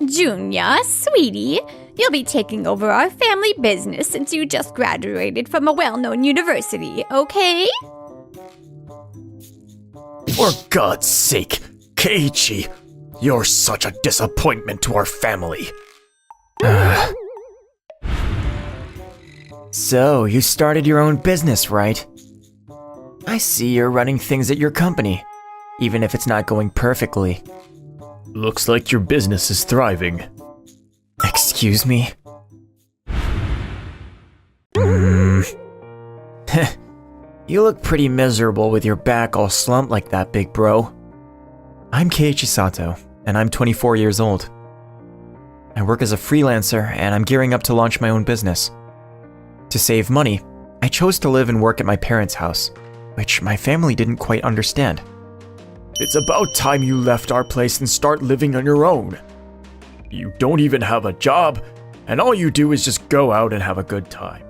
Junya, sweetie, you'll be taking over our family business since you just graduated from a well-known university, okay? For God's sake, Keiichi, you're such a disappointment to our family. So, you started your own business, right? I see you're running things at your company, even if it's not going perfectly. Looks like your business is thriving. Excuse me? You look pretty miserable with your back all slumped like that, big bro. I'm Keiichi Sato, and I'm 24 years old. I work as a freelancer, and I'm gearing up to launch my own business. To save money, I chose to live and work at my parents' house, which my family didn't quite understand. It's about time you left our place and start living on your own. You don't even have a job, and all you do is just go out and have a good time.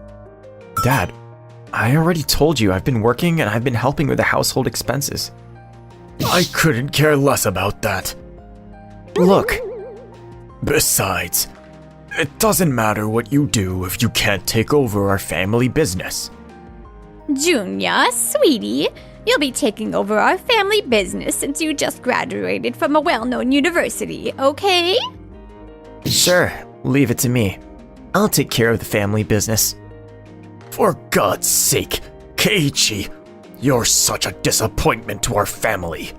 Dad, I already told you I've been working and I've been helping with the household expenses. I couldn't care less about that. Look. Besides, it doesn't matter what you do if you can't take over our family business. Junya, sweetie, you'll be taking over our family business since you just graduated from a well-known university, okay? Sure, leave it to me. I'll take care of the family business. For God's sake, Keiichi, you're such a disappointment to our family.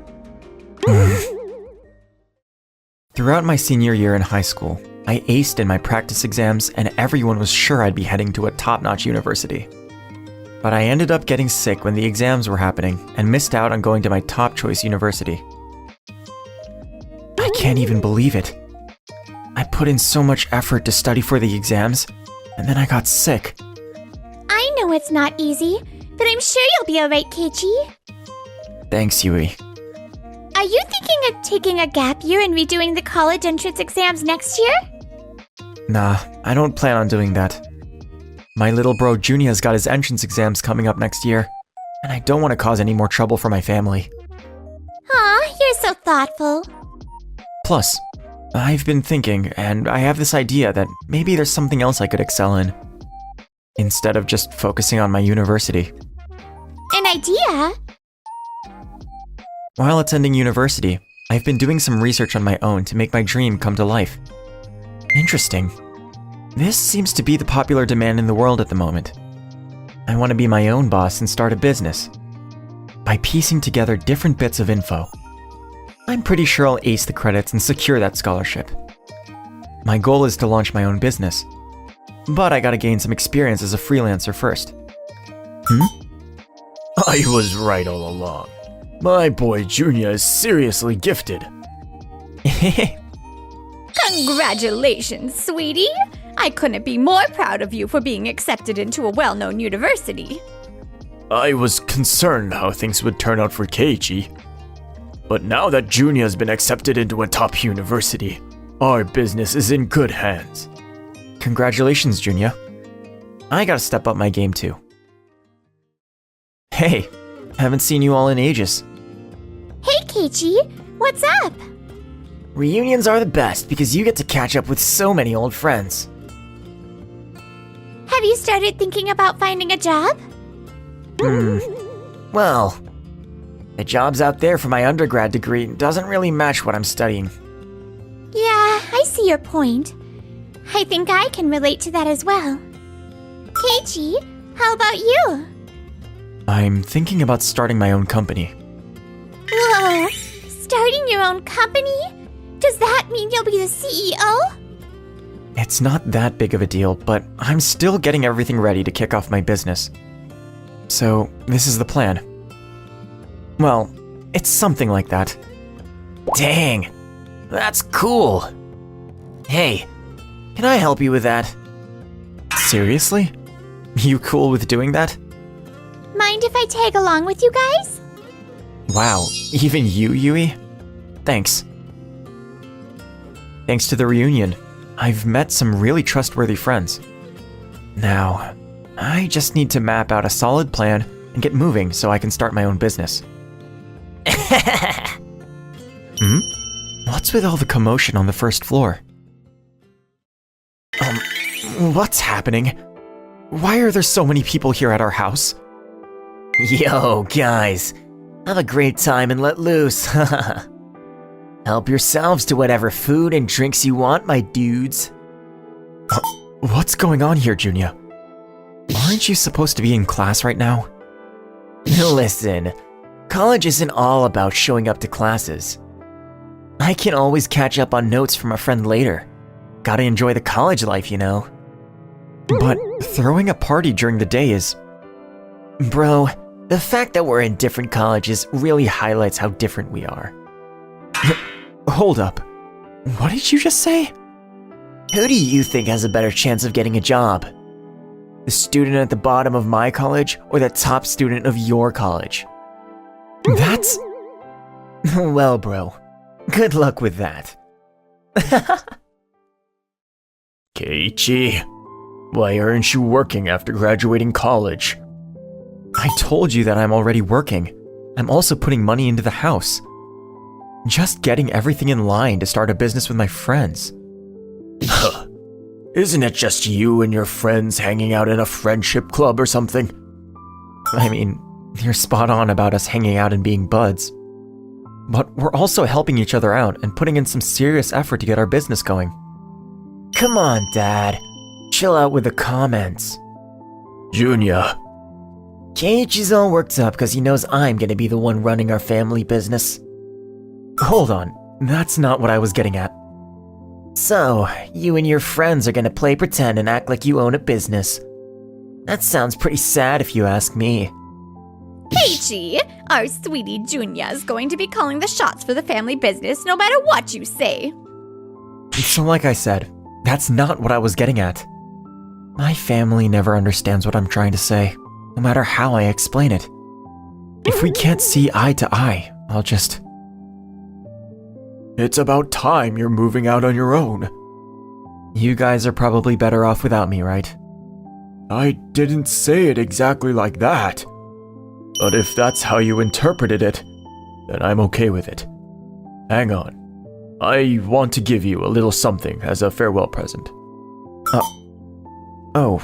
Throughout my senior year in high school, I aced in my practice exams and everyone was sure I'd be heading to a top-notch university. But I ended up getting sick when the exams were happening and missed out on going to my top choice university. I can't even believe it. I put in so much effort to study for the exams, and then I got sick. I know it's not easy, but I'm sure you'll be alright, Keiichi. Thanks, Yui. Are you thinking of taking a gap year and redoing the college entrance exams next year? Nah, I don't plan on doing that. My little bro Junia's got his entrance exams coming up next year, and I don't want to cause any more trouble for my family. Aw, you're so thoughtful. Plus, I've been thinking, and I have this idea that maybe there's something else I could excel in, instead of just focusing on my university. An idea? While attending university, I've been doing some research on my own to make my dream come to life. Interesting. This seems to be the popular demand in the world at the moment. I want to be my own boss and start a business. By piecing together different bits of info, I'm pretty sure I'll ace the credits and secure that scholarship. My goal is to launch my own business, but I gotta gain some experience as a freelancer first. I was right all along. My boy Junya is seriously gifted. Congratulations, sweetie! I couldn't be more proud of you for being accepted into a well-known university. I was concerned how things would turn out for Keiichi. But now that Junya has been accepted into a top university, our business is in good hands. Congratulations, Junya. I gotta step up my game too. Hey, haven't seen you all in ages. Hey, Keiichi, what's up? Reunions are the best because you get to catch up with so many old friends. Have you started thinking about finding a job? Well, the jobs out there for my undergrad degree doesn't really match what I'm studying. Yeah, I see your point. I think I can relate to that as well. Keiichi, how about you? I'm thinking about starting my own company. Whoa, starting your own company? Does that mean you'll be the CEO? It's not that big of a deal, but I'm still getting everything ready to kick off my business. So, this is the plan. Well, it's something like that. Dang, that's cool. Hey, can I help you with that? Seriously? You cool with doing that? Mind if I tag along with you guys? Wow, even you, Yui? Thanks. Thanks to the reunion, I've met some really trustworthy friends. Now, I just need to map out a solid plan and get moving so I can start my own business. What's with all the commotion on the first floor? What's happening? Why are there so many people here at our house? Yo, guys, have a great time and let loose. Help yourselves to whatever food and drinks you want, my dudes. What's going on here, Junya? Aren't you supposed to be in class right now? Listen, college isn't all about showing up to classes. I can always catch up on notes from a friend later. Gotta enjoy the college life, you know. But throwing a party during the day is... Bro, the fact that we're in different colleges really highlights how different we are. Hold up. What did you just say? Who do you think has a better chance of getting a job? The student at the bottom of my college or the top student of your college? That's... Well, bro, good luck with that. Keiichi, why aren't you working after graduating college? I told you that I'm already working. I'm also putting money into the house. Just getting everything in line to start a business with my friends. Huh. Isn't it just you and your friends hanging out in a friendship club or something? I mean, you're spot on about us hanging out and being buds. But we're also helping each other out and putting in some serious effort to get our business going. Come on, Dad. Chill out with the comments. Junya. Keiichi's all worked up because he knows I'm gonna be the one running our family business. Hold on, that's not what I was getting at. So, you and your friends are gonna play pretend and act like you own a business. That sounds pretty sad if you ask me. Keiichi, our sweetie Junya is going to be calling the shots for the family business no matter what you say. So like I said, that's not what I was getting at. My family never understands what I'm trying to say, no matter how I explain it. If we can't see eye to eye, I'll just... It's about time you're moving out on your own. You guys are probably better off without me, right? I didn't say it exactly like that. But if that's how you interpreted it, then I'm okay with it. Hang on. I want to give you a little something as a farewell present. Oh,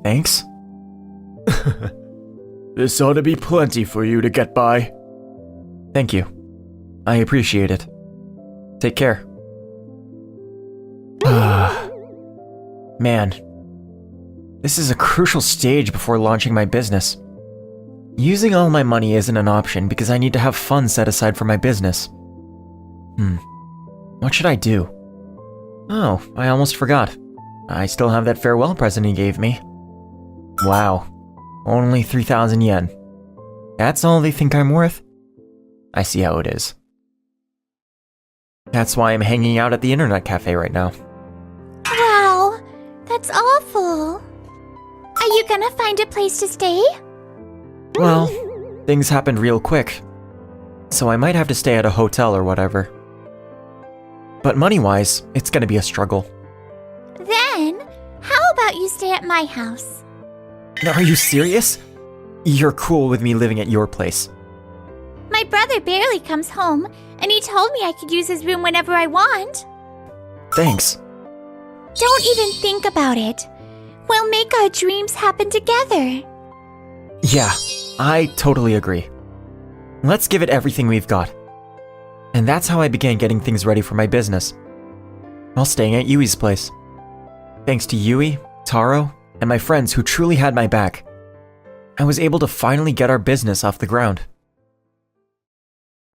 thanks? This ought to be plenty for you to get by. Thank you. I appreciate it. Take care. Man, this is a crucial stage before launching my business. Using all my money isn't an option because I need to have funds set aside for my business. What should I do? Oh, I almost forgot. I still have that farewell present he gave me. Wow, only 3,000 yen. That's all they think I'm worth? I see how it is. That's why I'm hanging out at the internet cafe right now. Wow, that's awful. Are you gonna find a place to stay? Well, things happened real quick, so I might have to stay at a hotel or whatever. But money-wise, it's gonna be a struggle. Then, how about you stay at my house? Are you serious? You're cool with me living at your place. My brother barely comes home, and he told me I could use his room whenever I want. Thanks. Don't even think about it. We'll make our dreams happen together. Yeah, I totally agree. Let's give it everything we've got. And that's how I began getting things ready for my business. While staying at Yui's place. Thanks to Yui, Taro, and my friends who truly had my back, I was able to finally get our business off the ground.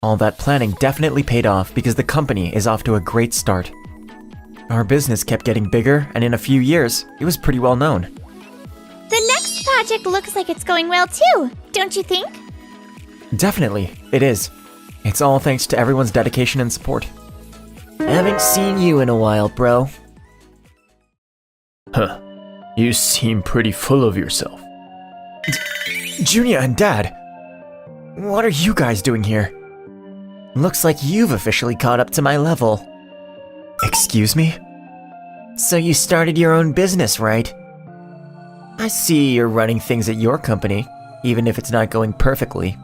All that planning definitely paid off because the company is off to a great start. Our business kept getting bigger, and in a few years, it was pretty well known. The next project looks like it's going well too, don't you think? Definitely, it is. It's all thanks to everyone's dedication and support. Haven't seen you in a while, bro. Huh. You seem pretty full of yourself. Junya and Dad, what are you guys doing here? Looks like you've officially caught up to my level. Excuse me? So you started your own business, right? I see you're running things at your company, even if it's not going perfectly.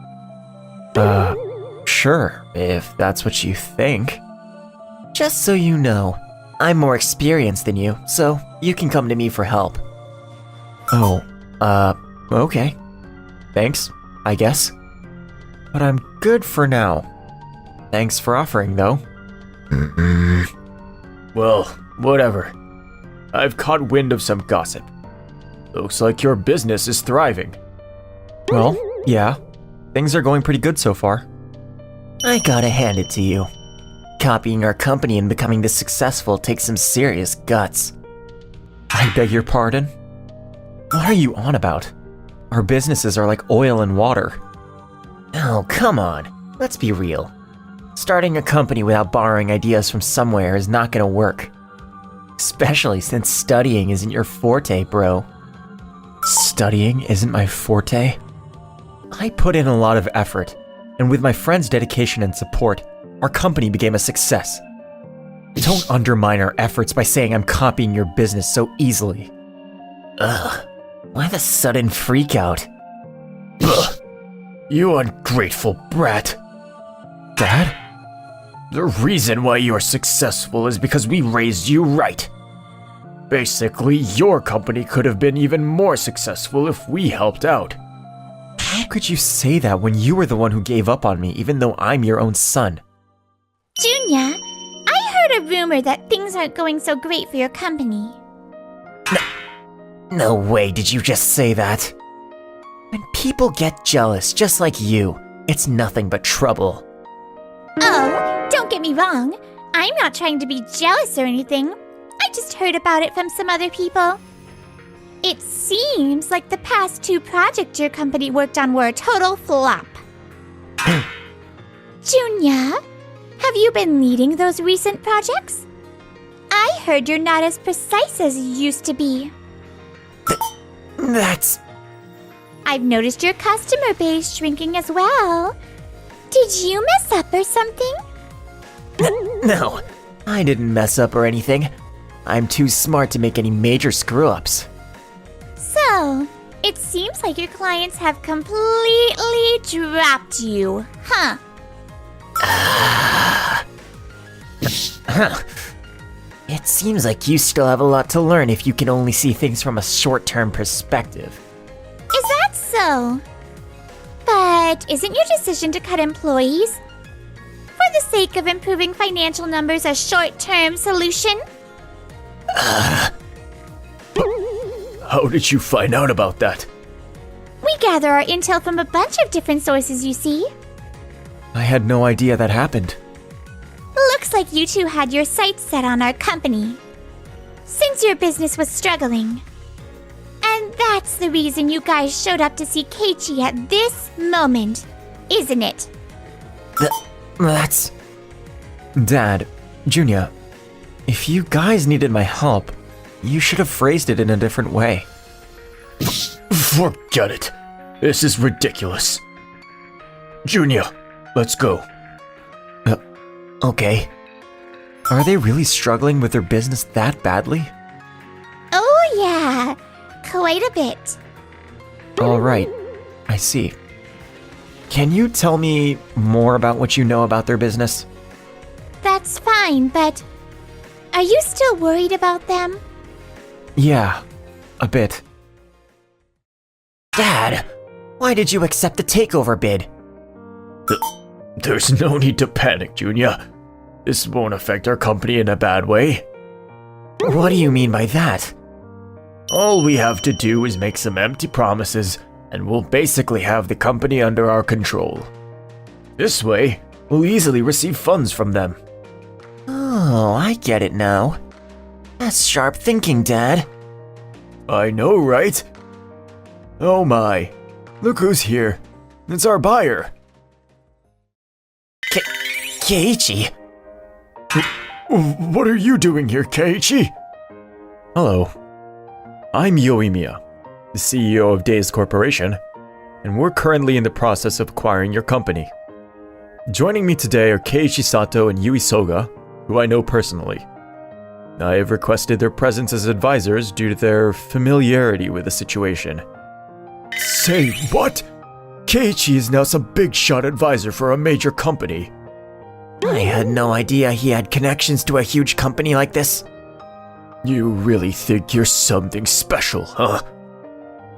Sure, if that's what you think. Just so you know, I'm more experienced than you, so you can come to me for help. Oh, okay. Thanks, I guess. But I'm good for now. Thanks for offering, though. Well, whatever. I've caught wind of some gossip. Looks like your business is thriving. Well, yeah. Things are going pretty good so far. I gotta hand it to you. Copying our company and becoming this successful takes some serious guts. I beg your pardon? What are you on about? Our businesses are like oil and water. Oh, come on. Let's be real. Starting a company without borrowing ideas from somewhere is not gonna work. Especially since studying isn't your forte, bro. Studying isn't my forte? I put in a lot of effort, and with my friends' dedication and support, our company became a success. Don't undermine our efforts by saying I'm copying your business so easily. Ugh. Why the sudden freakout? Ugh. You ungrateful brat. Dad? The reason why you are successful is because we raised you right. Basically, your company could have been even more successful if we helped out. How could you say that when you were the one who gave up on me, even though I'm your own son? Junya, I heard a rumor that things aren't going so great for your company. No way did you just say that. When people get jealous just like you, it's nothing but trouble. Oh, don't get me wrong. I'm not trying to be jealous or anything. I just heard about it from some other people. It seems like the past 2 projects your company worked on were a total flop. Junya, have you been leading those recent projects? I heard you're not as precise as you used to be. That's... I've noticed your customer base shrinking as well. Did you mess up or something? No, I didn't mess up or anything. I'm too smart to make any major screw-ups. So, it seems like your clients have completely dropped you, huh? It seems like you still have a lot to learn if you can only see things from a short-term perspective. Is that so? But isn't your decision to cut employees for the sake of improving financial numbers a short-term solution? How did you find out about that? We gather our intel from a bunch of different sources, you see. I had no idea that happened. Looks like you two had your sights set on our company, since your business was struggling. And that's the reason you guys showed up to see Keiichi at this moment, isn't it? That's... Dad, Junya, if you guys needed my help, you should have phrased it in a different way. Forget it. This is ridiculous. Junya, let's go. Okay. Are they really struggling with their business that badly? Oh yeah, quite a bit. All right, I see. Can you tell me more about what you know about their business? That's fine, but are you still worried about them? Yeah, a bit. Dad, why did you accept the takeover bid? There's no need to panic, Junya. This won't affect our company in a bad way. What do you mean by that? All we have to do is make some empty promises, and we'll basically have the company under our control. This way, we'll easily receive funds from them. Oh, I get it now. That's sharp thinking, Dad. I know, right? Oh my, look who's here. It's our buyer. Keiichi? What are you doing here, Keiichi? Hello. I'm Yoimiya, the CEO of Days Corporation, and we're currently in the process of acquiring your company. Joining me today are Keiichi Sato and Yui Soga, who I know personally. I have requested their presence as advisors due to their familiarity with the situation. Say what? Keiichi is now some big shot advisor for a major company. I had no idea he had connections to a huge company like this. You really think you're something special, huh?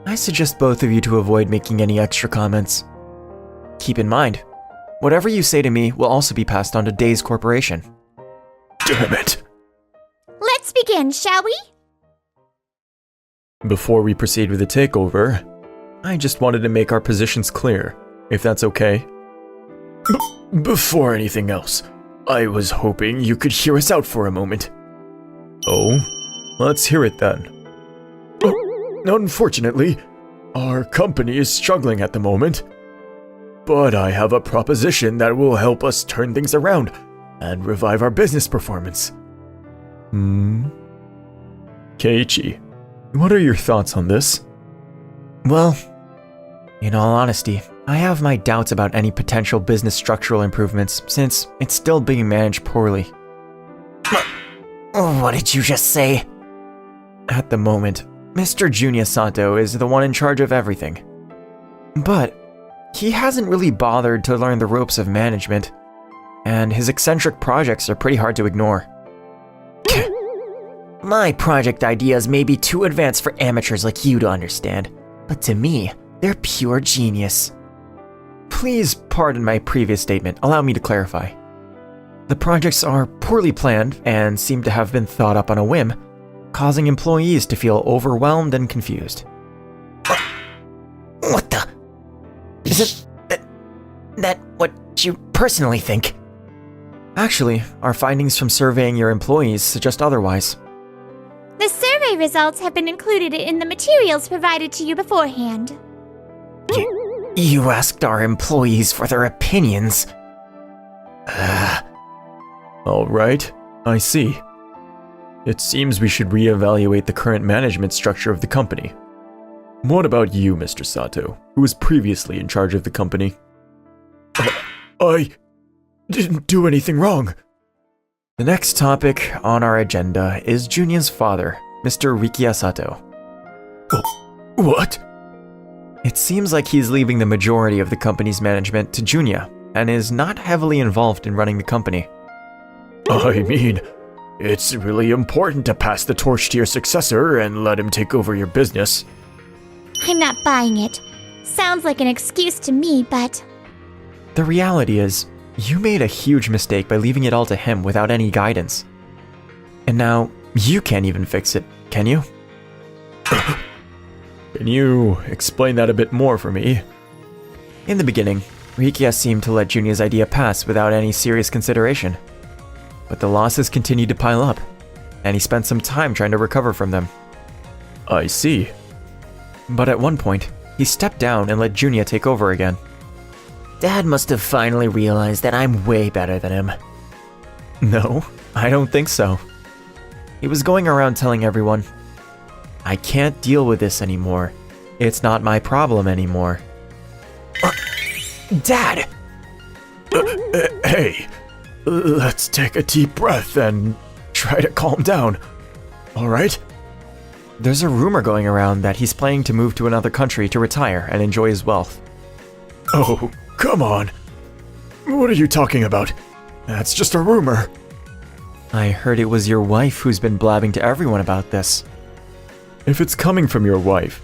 I suggest both of you to avoid making any extra comments. Keep in mind, whatever you say to me will also be passed on to Days Corporation. Damn it. Let's begin, shall we? Before we proceed with the takeover, I just wanted to make our positions clear, if that's okay. Before anything else, I was hoping you could hear us out for a moment. Oh, let's hear it then. Unfortunately, our company is struggling at the moment. But I have a proposition that will help us turn things around and revive our business performance. Keiichi, what are your thoughts on this? Well, in all honesty, I have my doubts about any potential business structural improvements since it's still being managed poorly. What did you just say? At the moment, Mr. Junya Sato is the one in charge of everything. But he hasn't really bothered to learn the ropes of management, and his eccentric projects are pretty hard to ignore. My project ideas may be too advanced for amateurs like you to understand, but to me, they're pure genius. Please pardon my previous statement, allow me to clarify. The projects are poorly planned and seem to have been thought up on a whim, causing employees to feel overwhelmed and confused. What the? Isn't that what you personally think? Actually, our findings from surveying your employees suggest otherwise. The survey results have been included in the materials provided to you beforehand. You asked our employees for their opinions. All right, I see. It seems we should reevaluate the current management structure of the company. What about you, Mr. Sato, who was previously in charge of the company? I didn't do anything wrong. The next topic on our agenda is Junya's father, Mr. Rikiya Sato. What? It seems like he's leaving the majority of the company's management to Junya and is not heavily involved in running the company. I mean, it's really important to pass the torch to your successor and let him take over your business. I'm not buying it. Sounds like an excuse to me, but... The reality is, you made a huge mistake by leaving it all to him without any guidance. And now, you can't even fix it, can you? Can you explain that a bit more for me? In the beginning, Rikiya seemed to let Junya's idea pass without any serious consideration. But the losses continued to pile up, and he spent some time trying to recover from them. I see. But at one point, he stepped down and let Junya take over again. Dad must have finally realized that I'm way better than him. No, I don't think so. He was going around telling everyone, I can't deal with this anymore. It's not my problem anymore. Dad! Hey, let's take a deep breath and try to calm down, alright? There's a rumor going around that he's planning to move to another country to retire and enjoy his wealth. Oh, come on. What are you talking about? That's just a rumor. I heard it was your wife who's been blabbing to everyone about this. If it's coming from your wife,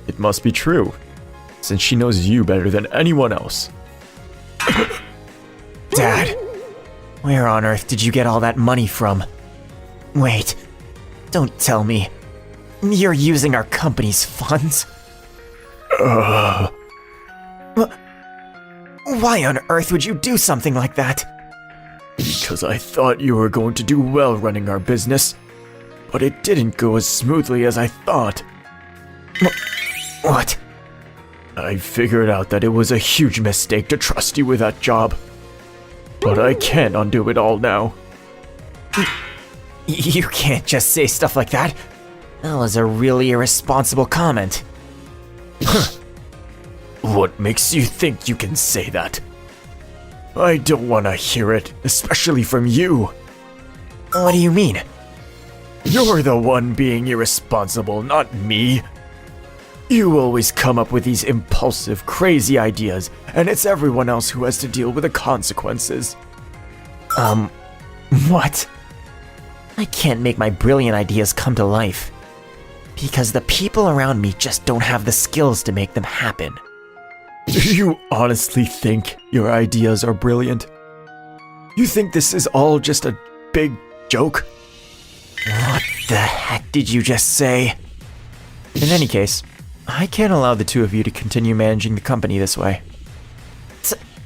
it must be true, since she knows you better than anyone else. Dad, where on earth did you get all that money from? Wait, don't tell me. You're using our company's funds? Why on earth would you do something like that? Because I thought you were going to do well running our business, but it didn't go as smoothly as I thought. What? I figured out that it was a huge mistake to trust you with that job. But I can't undo it all now. You can't just say stuff like that. That was a really irresponsible comment. What makes you think you can say that? I don't want to hear it, especially from you. What do you mean? You're the one being irresponsible, not me. You always come up with these impulsive, crazy ideas, and it's everyone else who has to deal with the consequences. What? I can't make my brilliant ideas come to life. Because the people around me just don't have the skills to make them happen. Do you honestly think your ideas are brilliant? You think this is all just a big joke? What the heck did you just say? In any case, I can't allow the two of you to continue managing the company this way.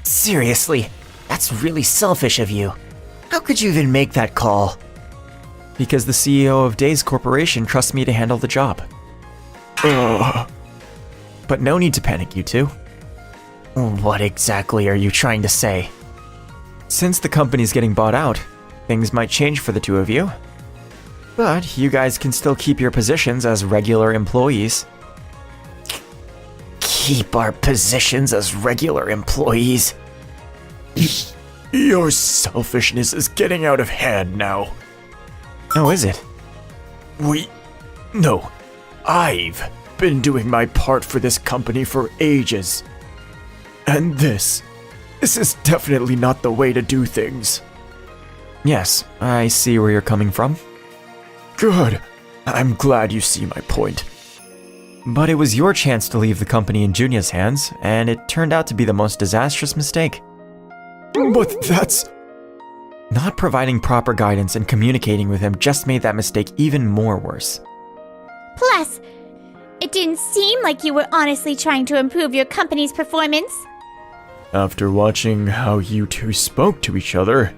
Seriously, that's really selfish of you. How could you even make that call? Because the CEO of Days Corporation trusts me to handle the job. But no need to panic, you two. What exactly are you trying to say? Since the company's getting bought out, things might change for the two of you. But you guys can still keep your positions as regular employees. Keep our positions as regular employees? Your selfishness is getting out of hand now. Oh, is it? No. I've been doing my part for this company for ages. And this is definitely not the way to do things. Yes, I see where you're coming from. Good. I'm glad you see my point. But it was your chance to leave the company in Junia's hands, and it turned out to be the most disastrous mistake. But that's... Not providing proper guidance and communicating with him just made that mistake even more worse. Plus, it didn't seem like you were honestly trying to improve your company's performance. After watching how you two spoke to each other,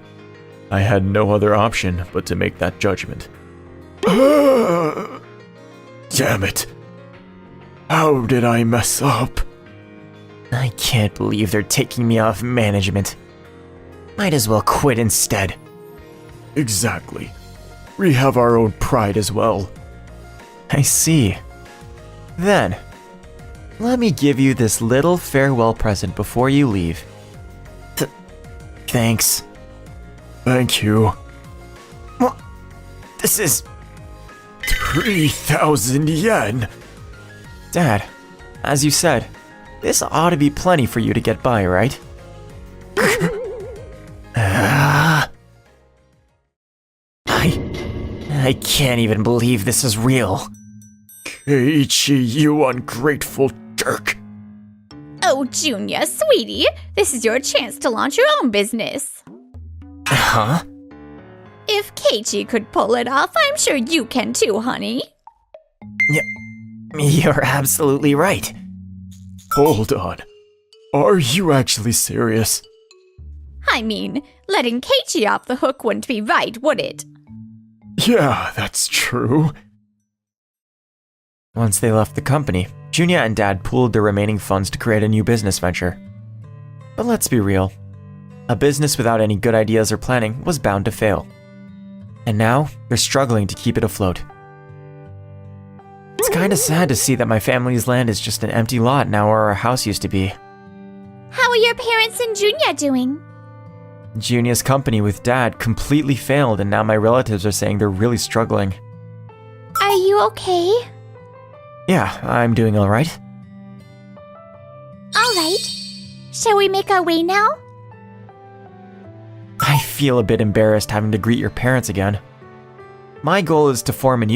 I had no other option but to make that judgment. Damn it. How did I mess up? I can't believe they're taking me off management. Might as well quit instead. Exactly. We have our own pride as well. I see. Then, let me give you this little farewell present before you leave. Thanks. Thank you. Well, this is... 3,000 yen! Dad, as you said, this ought to be plenty for you to get by, right? I can't even believe this is real. Keiichi, you ungrateful jerk. Oh, Junya, sweetie, this is your chance to launch your own business. Huh? If Keiichi could pull it off, I'm sure you can too, honey. You're absolutely right. Hold on. Are you actually serious? I mean, letting Keiichi off the hook wouldn't be right, would it? Yeah, that's true. Once they left the company, Junya and Dad pooled their remaining funds to create a new business venture. But let's be real. A business without any good ideas or planning was bound to fail. And now, they're struggling to keep it afloat. It's kinda sad to see that my family's land is just an empty lot now where our house used to be. How are your parents and Junya doing? Junia's company with Dad completely failed, and now my relatives are saying they're really struggling. Are you okay? Yeah, I'm doing alright. Alright. Shall we make our way now? I feel a bit embarrassed having to greet your parents again. My goal is to form a new